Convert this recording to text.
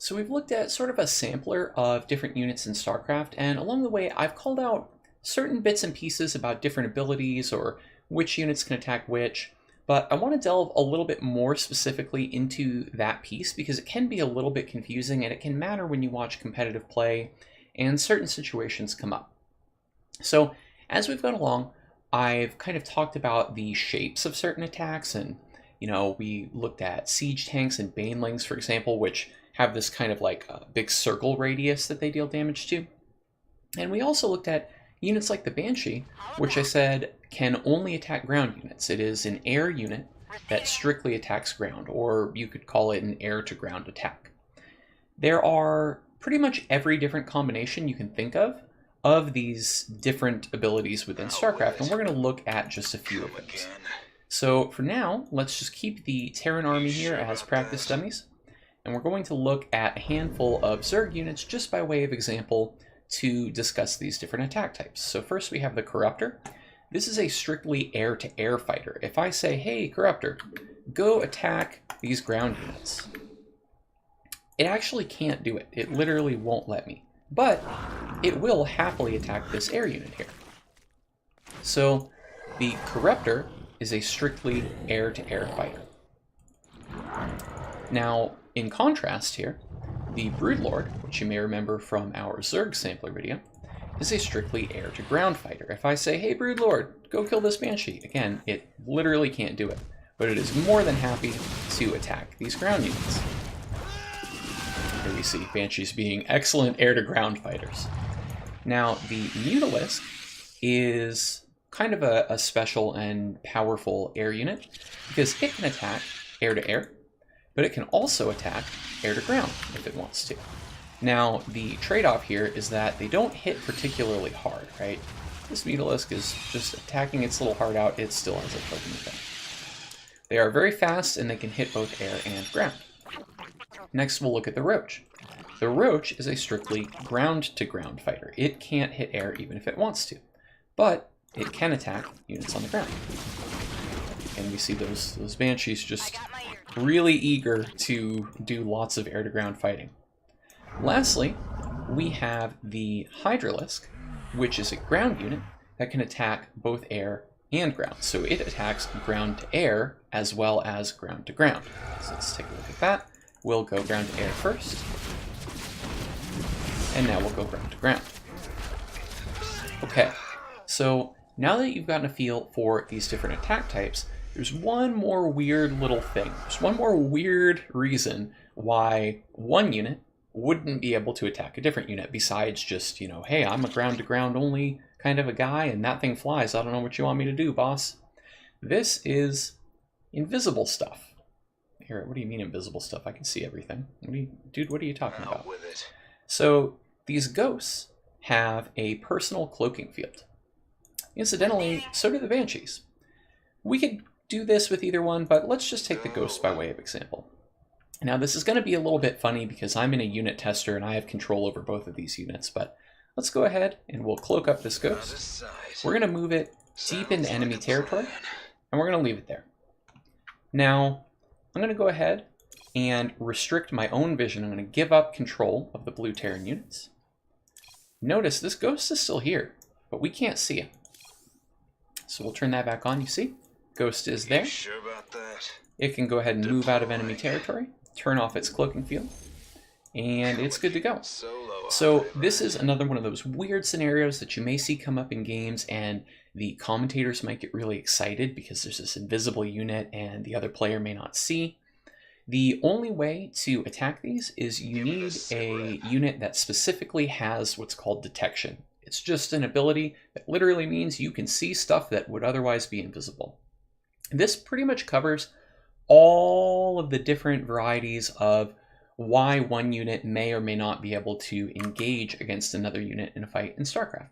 So we've looked at sort of a sampler of different units in StarCraft, and along the way I've called out certain bits and pieces about different abilities or which units can attack which, but I want to delve a little bit more specifically into that piece because it can be a little bit confusing and it can matter when you watch competitive play and certain situations come up. So as we've gone along, I've kind of talked about the shapes of certain attacks, and we looked at siege tanks and banelings, for example, which have this kind of like a big circle radius that they deal damage to. And we also looked at units like the Banshee, which I said can only attack ground units. It is an air unit that strictly attacks ground, or you could call it an air-to-ground attack. There are pretty much every different combination you can think of these different abilities within StarCraft, and we're going to look at just a few of those. So for now, let's just keep the Terran army here as practice dummies. And we're going to look at a handful of Zerg units just by way of example to discuss these different attack types. So first we have the Corruptor. This is a strictly air-to-air fighter. If I say, hey, Corruptor, go attack these ground units, it actually can't do it. It literally won't let me. But it will happily attack this air unit here. So the Corruptor is a strictly air-to-air fighter. Now, in contrast here, the Broodlord, which you may remember from our Zerg sampler video, is a strictly air-to-ground fighter. If I say, hey Broodlord, go kill this Banshee, again, it literally can't do it, but it is more than happy to attack these ground units. Here we see Banshees being excellent air-to-ground fighters. Now, the Mutalisk is kind of a special and powerful air unit because it can attack air-to-air, but it can also attack air-to-ground if it wants to. Now, the trade-off here is that they don't hit particularly hard, right? This Mutalisk is just attacking its little heart out, it still has a token effect. They are very fast and they can hit both air and ground. Next, we'll look at the Roach. The Roach is a strictly ground-to-ground fighter. It can't hit air even if it wants to, but it can attack units on the ground. And we see those Banshees just really eager to do lots of air-to-ground fighting. Lastly, we have the Hydralisk, which is a ground unit that can attack both air and ground. So it attacks ground-to-air as well as ground-to-ground. So let's take a look at that. We'll go ground-to-air first, and now we'll go ground-to-ground. Okay, so now that you've gotten a feel for these different attack types, there's one more weird little thing. There's one more weird reason why one unit wouldn't be able to attack a different unit besides just, hey, I'm a ground-to-ground only kind of a guy and that thing flies. I don't know what you want me to do, boss. This is invisible stuff. Here, what do you mean invisible stuff? I can see everything. Dude, what are you talking about? So these ghosts have a personal cloaking field. Incidentally, so do the Banshees. We could do this with either one, but let's just take the ghosts by way of example. Now this is going to be a little bit funny because I'm in a unit tester and I have control over both of these units, but let's go ahead and we'll cloak up this ghost. We're going to move it deep into enemy territory and we're going to leave it there. Now I'm going to go ahead and restrict my own vision. I'm going to give up control of the blue Terran units. Notice this ghost is still here, but we can't see it. So we'll turn that back on, you see? Ghost is there. Sure about that? It can go ahead and move out of enemy territory, turn off its cloaking field, and it's good to go. So this is another one of those weird scenarios that you may see come up in games, and the commentators might get really excited because there's this invisible unit and the other player may not see. The only way to attack these is you need a unit that specifically has what's called detection. It's just an ability that literally means you can see stuff that would otherwise be invisible. This pretty much covers all of the different varieties of why one unit may or may not be able to engage against another unit in a fight in StarCraft.